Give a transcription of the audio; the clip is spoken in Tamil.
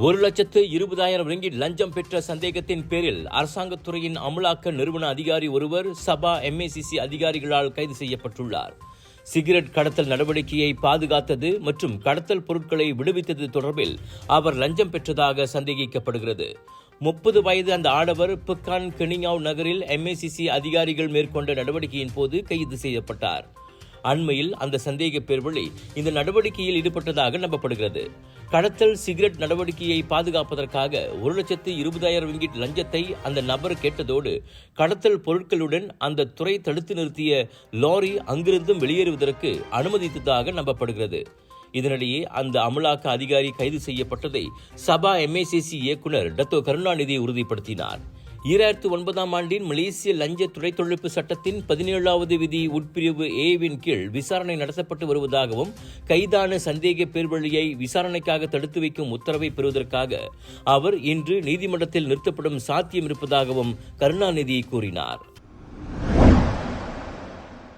1,20,000 ரிங்கிட் லஞ்சம் பெற்ற சந்தேகத்தின் பேரில் அரசாங்கத்துறையின் அமலாக்க நிறுவன அதிகாரி ஒருவர் சபா MACC அதிகாரிகளால் கைது செய்யப்பட்டுள்ளார். சிகரெட் கடத்தல் நடவடிக்கையை பாதுகாத்தது மற்றும் கடத்தல் பொருட்களை விடுவித்தது தொடர்பில் அவர் லஞ்சம் பெற்றதாக சந்தேகிக்கப்படுகிறது. 30 வயது அந்த ஆடவர் புக்கான் கெனியாவ் நகரில் MACC அதிகாரிகள் மேற்கொண்ட நடவடிக்கையின் போது கைது செய்யப்பட்டார். அண்மையில் அந்த சந்தேக பேர்வழி இந்த நடவடிக்கையில் ஈடுபட்டதாக நம்பப்படுகிறது. கடத்தல் சிகரெட் நடவடிக்கையை பாதுகாப்பதற்காக 1,20,000 ரிங்கிட் லஞ்சத்தை அந்த நபர் கேட்டதோடு கடத்தல் பொருட்களுடன் அந்த துறை தடுத்து நிறுத்திய லாரி அங்கிருந்தும் வெளியேறுவதற்கு அனுமதித்ததாக நம்பப்படுகிறது. இதனிடையே அந்த அமலாக்க அதிகாரி கைது செய்யப்பட்டதை சபா MACC இயக்குநர் டத்தோ கருணாநிதி உறுதிப்படுத்தினார். 2009 ஆண்டின் மலேசிய லஞ்ச துறைத்தொழிப்பு சட்டத்தின் 17வது விதி உட்பிரிவு A-வின் கீழ் விசாரணை நடத்தப்பட்டு வருவதாகவும் கைதான சந்தேக பேர்வழியை விசாரணைக்காக தடுத்து வைக்கும் உத்தரவை பெறுவதற்காக அவர் இன்று நீதிமன்றத்தில் நிறுத்தப்படும் சாத்தியம் இருப்பதாகவும் கருணாநிதி கூறினார்.